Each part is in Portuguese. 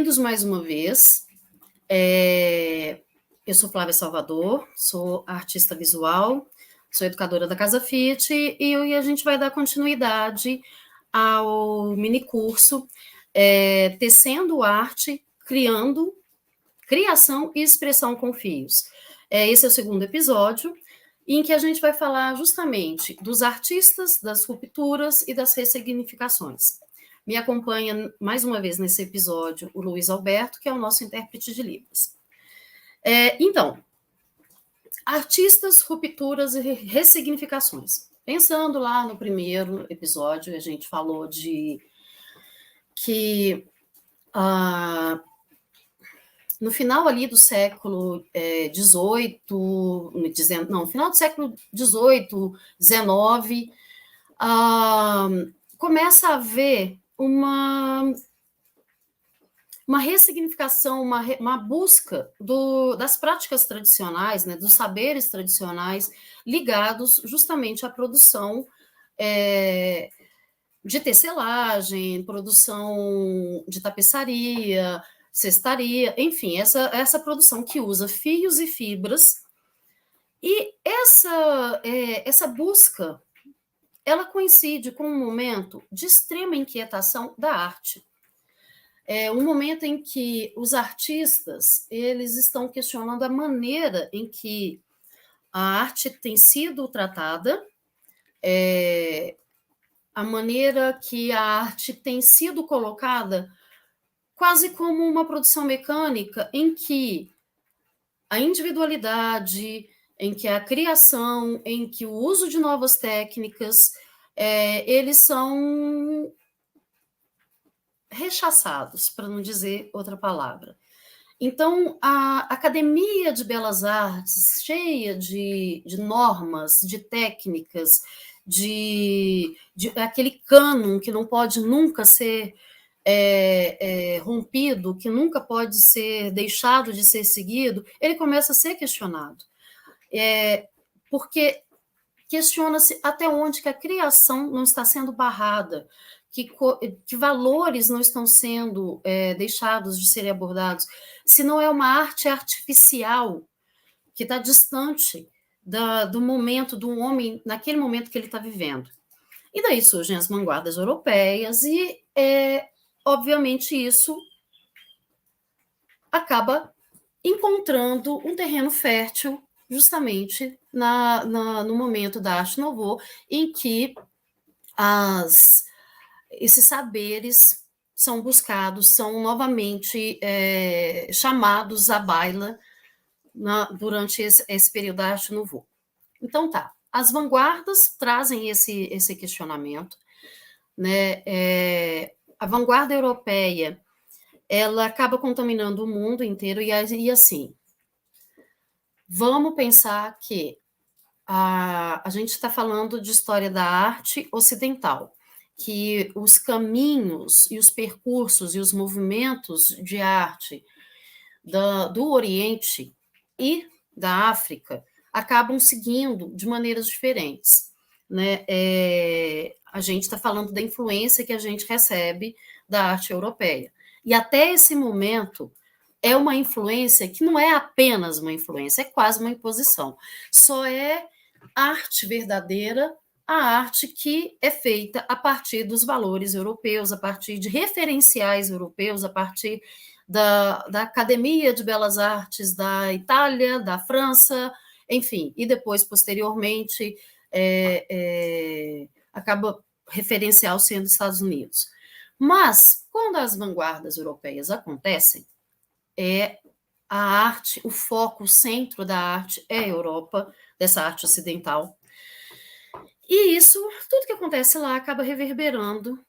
Bem-vindos mais uma vez. Eu sou Flávia Salvador, sou artista visual, sou educadora da Casa Fit e a gente vai dar continuidade ao minicurso Tecendo Arte, Criação e Expressão com Fios. Esse é o segundo episódio, em que a gente vai falar justamente dos artistas, das rupturas e das ressignificações. Me acompanha mais uma vez nesse episódio o Luiz Alberto, que é o nosso intérprete de Libras. Então, artistas, rupturas e ressignificações. Pensando lá no primeiro episódio, a gente falou de que no final ali do século XVIII, no final do século XVIII, XIX, começa a haver uma ressignificação, uma busca das práticas tradicionais, né, dos saberes tradicionais ligados justamente à produção de tecelagem, produção de tapeçaria, cestaria, enfim, essa produção que usa fios e fibras. E essa busca, ela coincide com um momento de extrema inquietação da arte. Um momento em que os artistas eles estão questionando a maneira em que a arte tem sido tratada, a maneira que a arte tem sido colocada quase como uma produção mecânica em que a individualidade, em que a criação, em que o uso de novas técnicas, eles são rechaçados, para não dizer outra palavra. Então, a Academia de Belas Artes, cheia de normas, de técnicas, de aquele cânon que não pode nunca ser rompido, que nunca pode ser deixado de ser seguido, ele começa a ser questionado. Porque questiona-se até onde que a criação não está sendo barrada, que valores não estão sendo deixados de serem abordados, se não é uma arte artificial que está distante do momento do homem, naquele momento que ele está vivendo. E daí surgem as vanguardas europeias e, obviamente, isso acaba encontrando um terreno fértil justamente no momento da Arte Nouveau, em que esses saberes são buscados, são novamente chamados à baila durante esse período da Arte Nouveau. Então, as vanguardas trazem esse questionamento, né? A vanguarda europeia, ela acaba contaminando o mundo inteiro e assim, vamos pensar que a gente está falando de história da arte ocidental, que os caminhos e os percursos e os movimentos de arte do Oriente e da África acabam seguindo de maneiras diferentes, né? A gente está falando da influência que a gente recebe da arte europeia. E até esse momento é uma influência que não é apenas uma influência, é quase uma imposição. Só é arte verdadeira a arte que é feita a partir dos valores europeus, a partir de referenciais europeus, a partir da Academia de Belas Artes da Itália, da França, enfim, e depois, posteriormente, acaba referencial sendo Estados Unidos. Mas, quando as vanguardas europeias acontecem, a arte, o foco, o centro da arte é a Europa, dessa arte ocidental. E isso, tudo que acontece lá acaba reverberando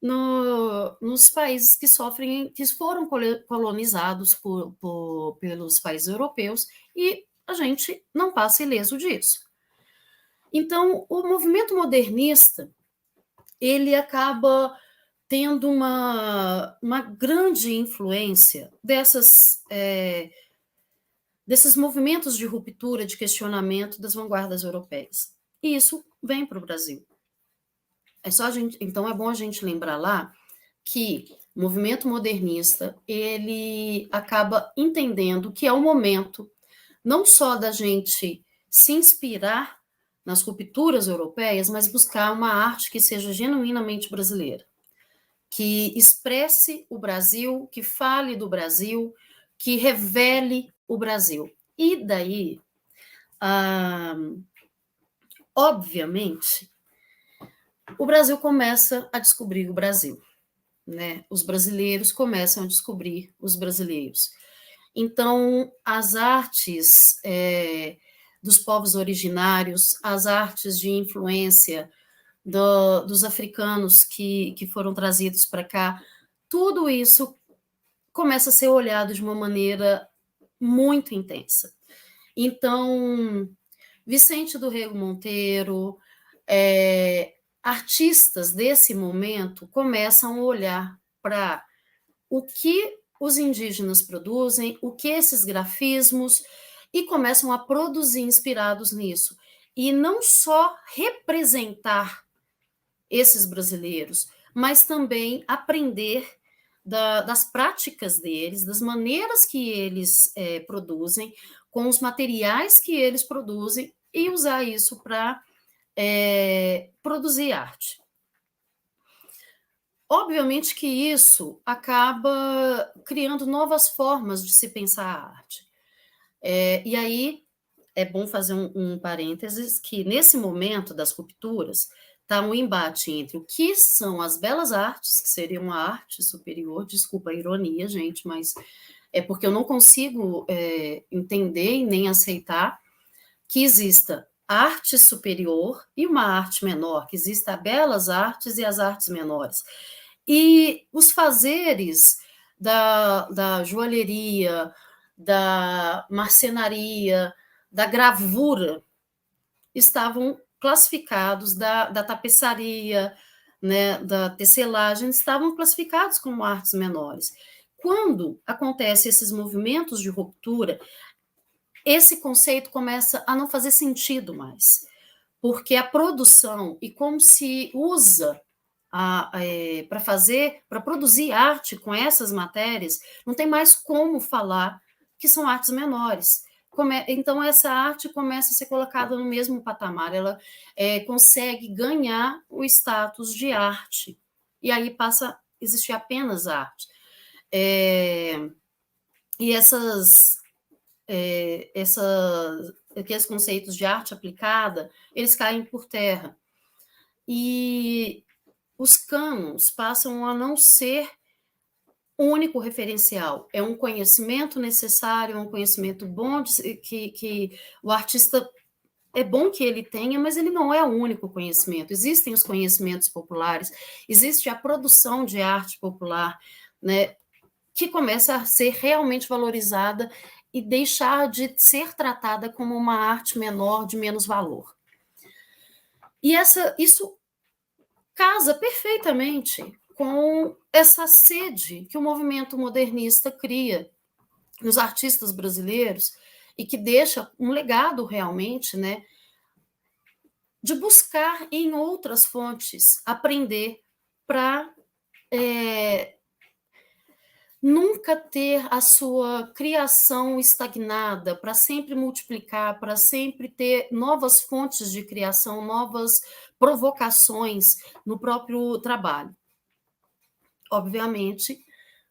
nos países que foram colonizados pelos países europeus, e a gente não passa ileso disso. Então, o movimento modernista, ele acaba tendo uma grande influência desses movimentos de ruptura, de questionamento das vanguardas europeias. E isso vem para o Brasil. Então, é bom a gente lembrar lá que o movimento modernista, ele acaba entendendo que é o momento não só da gente se inspirar nas rupturas europeias, mas buscar uma arte que seja genuinamente brasileira, que expresse o Brasil, que fale do Brasil, que revele o Brasil. E daí, obviamente, o Brasil começa a descobrir o Brasil, né? Os brasileiros começam a descobrir os brasileiros. Então, as artes dos povos originários, as artes de influência dos africanos que foram trazidos para cá, tudo isso começa a ser olhado de uma maneira muito intensa. Então, Vicente do Rego Monteiro, artistas desse momento começam a olhar para o que os indígenas produzem, o que esses grafismos, e começam a produzir inspirados nisso. E não só representar esses brasileiros, mas também aprender das práticas deles, das maneiras que eles produzem, com os materiais que eles produzem, e usar isso para produzir arte. Obviamente que isso acaba criando novas formas de se pensar a arte. E aí é bom fazer um parênteses que, nesse momento das rupturas, está um embate entre o que são as belas artes, que seria uma arte superior, desculpa a ironia, gente, mas é porque eu não consigo entender e nem aceitar que exista arte superior e uma arte menor, que exista belas artes e as artes menores. E os fazeres da joalheria, da marcenaria, da gravura, estavam classificados, da tapeçaria, né, da tecelagem, estavam classificados como artes menores. Quando acontecem esses movimentos de ruptura, esse conceito começa a não fazer sentido mais, porque a produção e como se usa para produzir arte com essas matérias, não tem mais como falar que são artes menores. Então, essa arte começa a ser colocada no mesmo patamar, ela consegue ganhar o status de arte, e aí passa a existir apenas arte. E aqueles conceitos de arte aplicada, eles caem por terra. E os cânones passam a não ser o único referencial. É um conhecimento necessário, é um conhecimento bom, que o artista é bom que ele tenha, mas ele não é o único conhecimento. Existem os conhecimentos populares, existe a produção de arte popular, né, que começa a ser realmente valorizada e deixar de ser tratada como uma arte menor, de menos valor. E isso casa perfeitamente com essa sede que o movimento modernista cria nos artistas brasileiros e que deixa um legado realmente, né, de buscar em outras fontes aprender para nunca ter a sua criação estagnada, para sempre multiplicar, para sempre ter novas fontes de criação, novas provocações no próprio trabalho. Obviamente,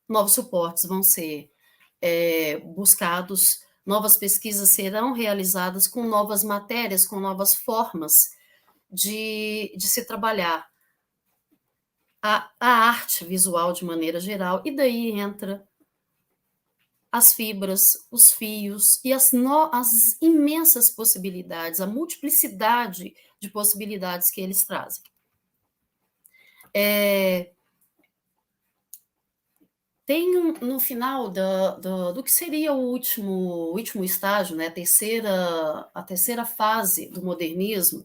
novos suportes vão ser buscados, novas pesquisas serão realizadas com novas matérias, com novas formas de se trabalhar a arte visual de maneira geral, e daí entra as fibras, os fios e as imensas possibilidades, a multiplicidade de possibilidades que eles trazem. Tem no final do que seria o último estágio, né, a terceira fase do modernismo,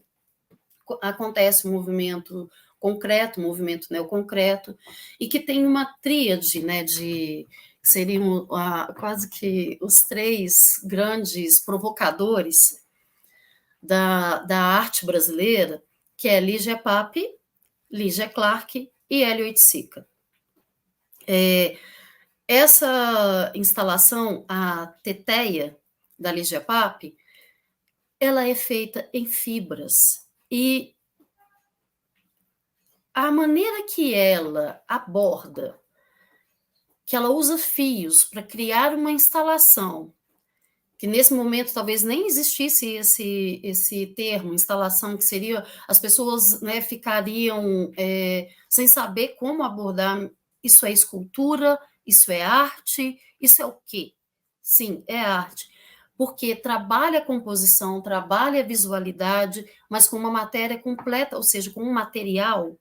acontece um movimento concreto, um movimento neoconcreto, e que tem uma tríade, né, que seriam quase que os três grandes provocadores da arte brasileira, que é Lígia Pape, Lígia Clark e Hélio Oiticica. É, essa instalação, a teteia da Ligia Pape, ela é feita em fibras. E a maneira que ela aborda, que ela usa fios para criar uma instalação, que nesse momento talvez nem existisse esse termo, instalação, que seria, as pessoas, né, ficariam sem saber como abordar, isso é escultura, isso é arte, isso é o quê? Sim, é arte, porque trabalha a composição, trabalha a visualidade, mas com uma matéria completa, ou seja, com um material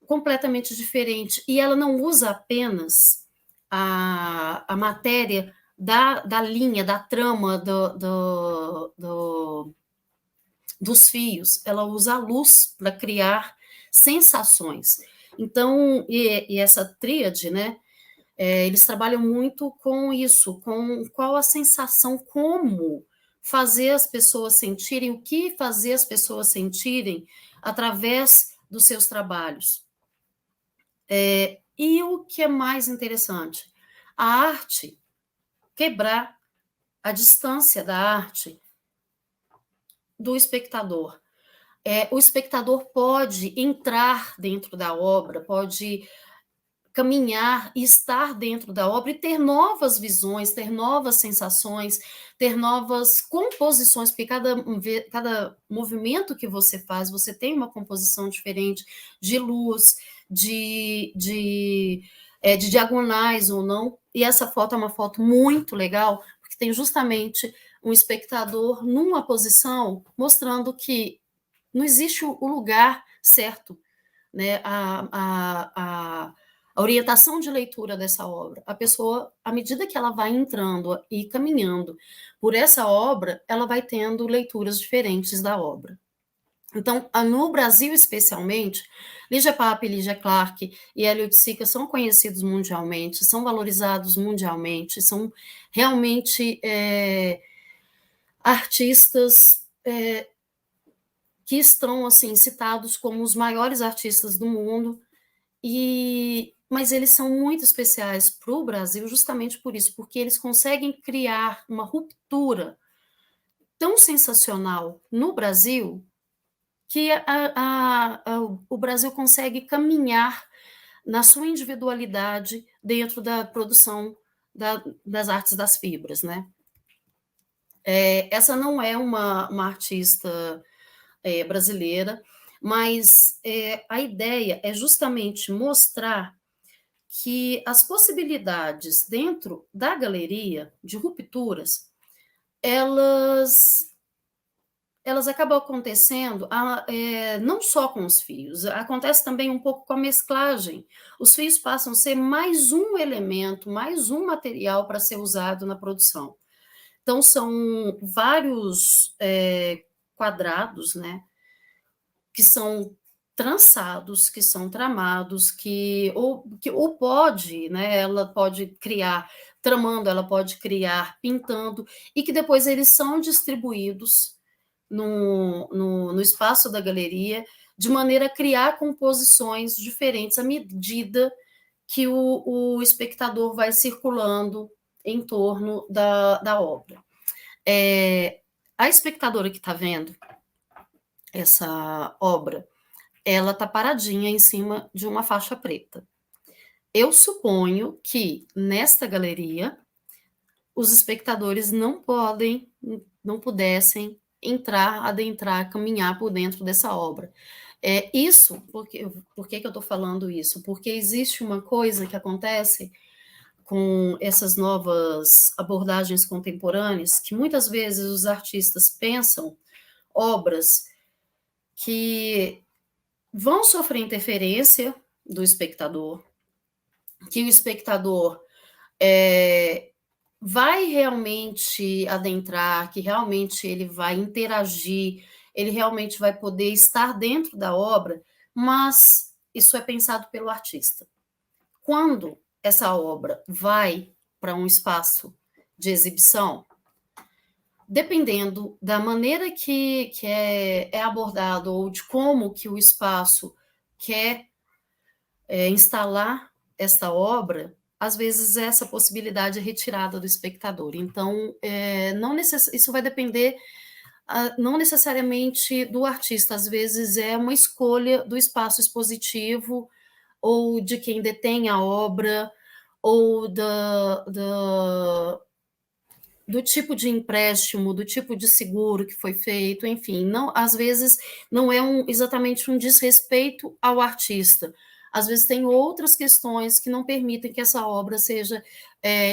completamente diferente, e ela não usa apenas a matéria da linha, da trama dos fios, ela usa a luz para criar sensações. Então, e essa tríade, né, eles trabalham muito com isso, com qual a sensação, como fazer as pessoas sentirem, o que fazer as pessoas sentirem através dos seus trabalhos. E o que é mais interessante? A arte, quebrar a distância da arte do espectador. O espectador pode entrar dentro da obra, pode caminhar e estar dentro da obra e ter novas visões, ter novas sensações, ter novas composições, porque cada movimento que você faz, você tem uma composição diferente de luz, de diagonais ou não. E essa foto é uma foto muito legal, porque tem justamente um espectador numa posição mostrando que não existe o lugar certo, né? A orientação de leitura dessa obra. A pessoa, à medida que ela vai entrando e caminhando por essa obra, ela vai tendo leituras diferentes da obra. Então, no Brasil especialmente, Ligia Pape, Ligia Clark e Eliot Sica são conhecidos mundialmente, são valorizados mundialmente, são realmente artistas que estão assim citados como os maiores artistas do mundo, mas eles são muito especiais para o Brasil justamente por isso, porque eles conseguem criar uma ruptura tão sensacional no Brasil que o Brasil consegue caminhar na sua individualidade dentro da produção das artes das fibras, né? Essa não é uma artista brasileira, mas a ideia é justamente mostrar que as possibilidades dentro da galeria de rupturas, elas acabam acontecendo não só com os fios, acontece também um pouco com a mesclagem. Os fios passam a ser mais um elemento, mais um material para ser usado na produção. Então, são vários quadrados, né, que são trançados, que são tramados, ou pode, né, ela pode criar tramando, ela pode criar pintando, e que depois eles são distribuídos no espaço da galeria, de maneira a criar composições diferentes à medida que o espectador vai circulando em torno da obra. A espectadora que está vendo essa obra, ela está paradinha em cima de uma faixa preta. Eu suponho que nesta galeria os espectadores não pudessem entrar, adentrar, caminhar por dentro dessa obra. Isso, por que eu estou falando isso? Porque existe uma coisa que acontece com essas novas abordagens contemporâneas, que muitas vezes os artistas pensam obras que vão sofrer interferência do espectador, que o espectador vai realmente adentrar, que realmente ele vai interagir, ele realmente vai poder estar dentro da obra, mas isso é pensado pelo artista. Quando essa obra vai para um espaço de exibição, dependendo da maneira que é abordado ou de como que o espaço quer instalar esta obra, às vezes essa possibilidade é retirada do espectador. Então, isso vai depender não necessariamente do artista, às vezes é uma escolha do espaço expositivo ou de quem detém a obra, ou do tipo de empréstimo, do tipo de seguro que foi feito, enfim, não, às vezes não é exatamente um desrespeito ao artista, às vezes tem outras questões que não permitem que essa obra seja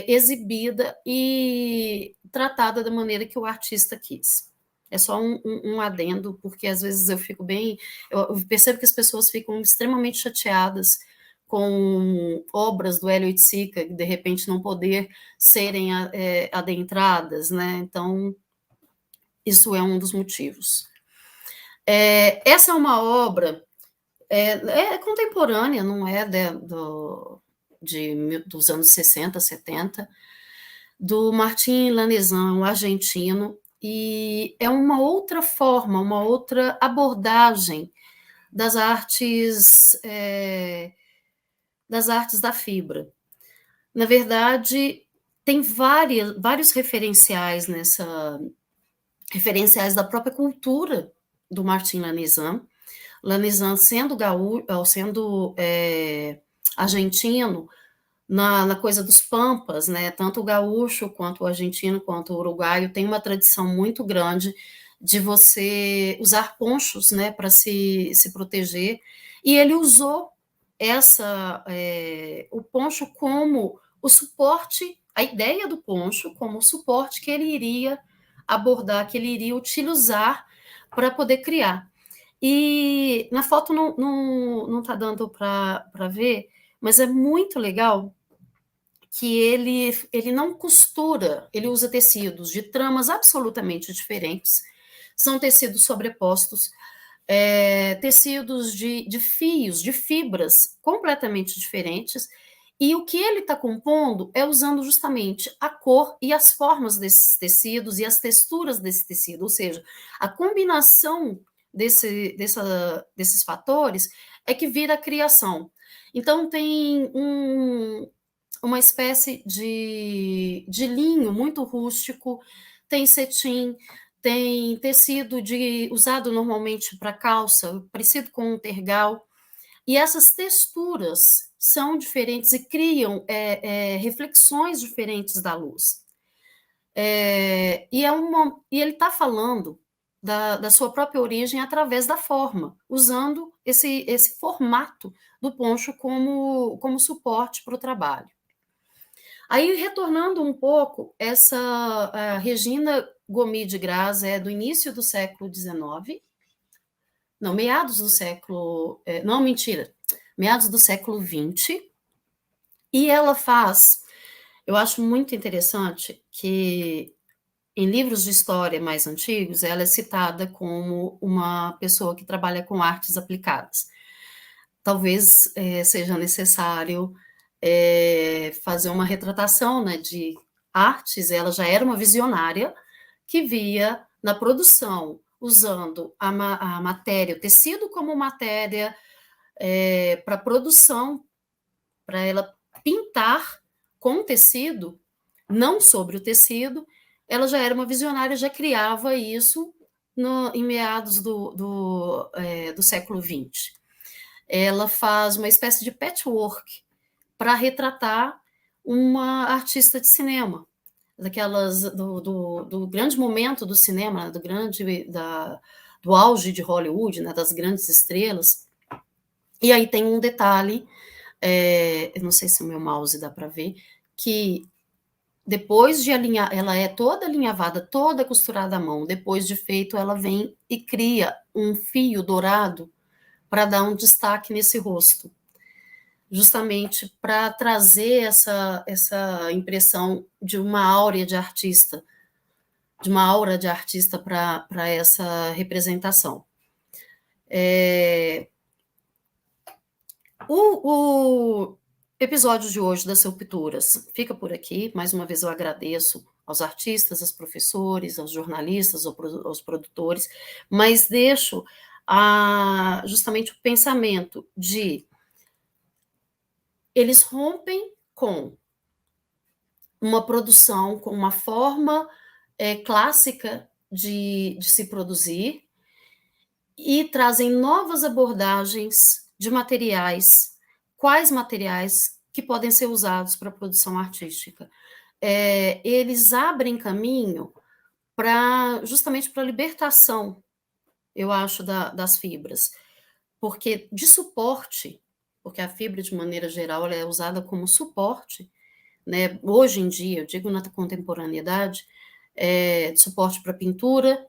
exibida e tratada da maneira que o artista quis. É só um adendo, porque às vezes eu percebo que as pessoas ficam extremamente chateadas com obras do Hélio Oiticica, de repente não poder serem adentradas, né? Então, isso é um dos motivos. Essa é uma obra contemporânea, não é dos anos 60, 70, do Martin Lanesan, um argentino, e é uma outra forma, uma outra abordagem das artes da fibra. Na verdade, tem vários referenciais referenciais da própria cultura do Martin Lanesan. Lanesan sendo argentino, na coisa dos pampas, né? Tanto o gaúcho quanto o argentino quanto o uruguaio tem uma tradição muito grande de você usar ponchos, né, para se proteger, e ele usou o poncho como o suporte, a ideia do poncho como o suporte que ele iria abordar, que ele iria utilizar para poder criar. E na foto não está dando para ver, mas é muito legal que ele não costura, ele usa tecidos de tramas absolutamente diferentes, são tecidos sobrepostos, tecidos de fios, de fibras completamente diferentes, e o que ele está compondo é usando justamente a cor e as formas desses tecidos e as texturas desse tecido, ou seja, a combinação desses fatores é que vira a criação. Então, tem uma espécie de linho muito rústico, tem cetim, tem tecido usado normalmente para calça, parecido com um tergal, e essas texturas são diferentes e criam reflexões diferentes da luz. E ele está falando da sua própria origem através da forma, usando esse formato do poncho como suporte para o trabalho. Aí, retornando um pouco, a Regina Gomes de Graz é do início do século XIX, não, meados do século... não, mentira, meados do século XX, e ela faz... Eu acho muito interessante que, em livros de história mais antigos, ela é citada como uma pessoa que trabalha com artes aplicadas. Talvez seja necessário fazer uma retratação, né, de artes. Ela já era uma visionária que via na produção, usando a matéria, o tecido como matéria para produção, para ela pintar com tecido, não sobre o tecido. Ela já era uma visionária, já criava isso em meados do século XX. Ela faz uma espécie de patchwork para retratar uma artista de cinema, do grande momento do cinema, do auge de Hollywood, né, das grandes estrelas. E aí tem um detalhe, eu não sei se o meu mouse dá para ver, que depois de alinhar, ela é toda alinhavada, toda costurada à mão, depois de feito, ela vem e cria um fio dourado para dar um destaque nesse rosto, justamente para trazer essa impressão de uma aura de artista, para essa representação. O episódio de hoje das Rupturas fica por aqui. Mais uma vez eu agradeço aos artistas, aos professores, aos jornalistas, aos produtores, mas deixo justamente o pensamento de eles rompem com uma produção, com uma forma clássica de se produzir, e trazem novas abordagens de materiais, quais materiais que podem ser usados para a produção artística. Eles abrem caminho justamente para a libertação, eu acho, das fibras, porque de suporte, porque a fibra, de maneira geral, ela é usada como suporte, né? Hoje em dia, eu digo na contemporaneidade, suporte para pintura,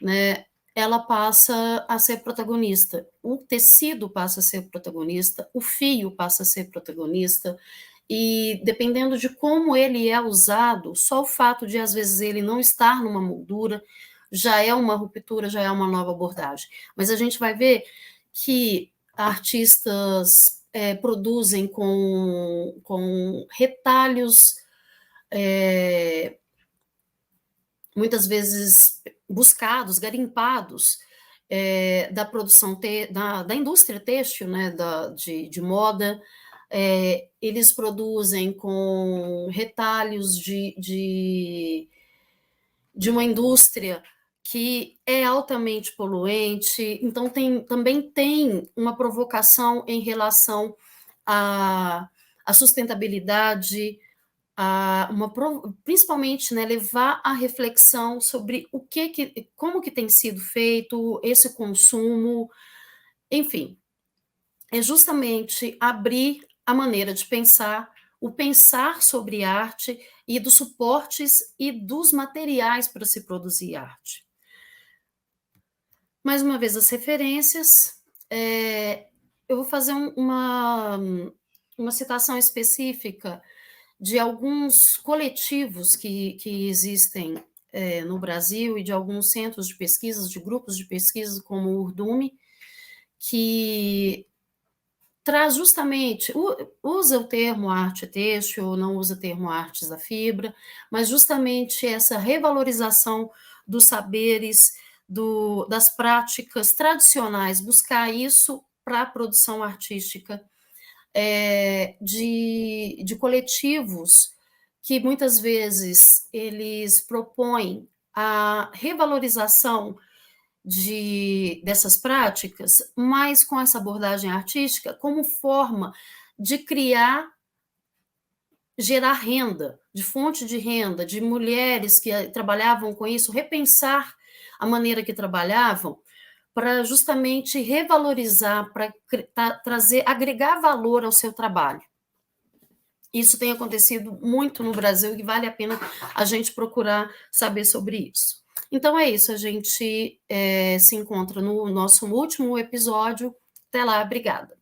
né? Ela passa a ser protagonista, o tecido passa a ser protagonista, o fio passa a ser protagonista, e dependendo de como ele é usado, só o fato de, às vezes, ele não estar numa moldura já é uma ruptura, já é uma nova abordagem. Mas a gente vai ver que artistas produzem com retalhos, muitas vezes buscados, garimpados, da produção, da indústria têxtil, né, de moda. Eles produzem com retalhos de uma indústria que é altamente poluente, então também tem uma provocação em relação à sustentabilidade, principalmente, né, levar a reflexão sobre como que tem sido feito esse consumo, enfim, é justamente abrir a maneira de pensar, o pensar sobre arte e dos suportes e dos materiais para se produzir arte. Mais uma vez, as referências, eu vou fazer uma citação específica de alguns coletivos que existem no Brasil e de alguns centros de pesquisas, de grupos de pesquisa, como o Urdume, que traz justamente, usa o termo arte têxtil, não usa o termo artes da fibra, mas justamente essa revalorização dos saberes, das práticas tradicionais, buscar isso para a produção artística, de coletivos que muitas vezes eles propõem a revalorização dessas práticas, mas com essa abordagem artística como forma de gerar renda, de fonte de renda, de mulheres que trabalhavam com isso, repensar a maneira que trabalhavam, para justamente revalorizar, para trazer, agregar valor ao seu trabalho. Isso tem acontecido muito no Brasil e vale a pena a gente procurar saber sobre isso. Então é isso, a gente se encontra no nosso último episódio. Até lá, obrigada.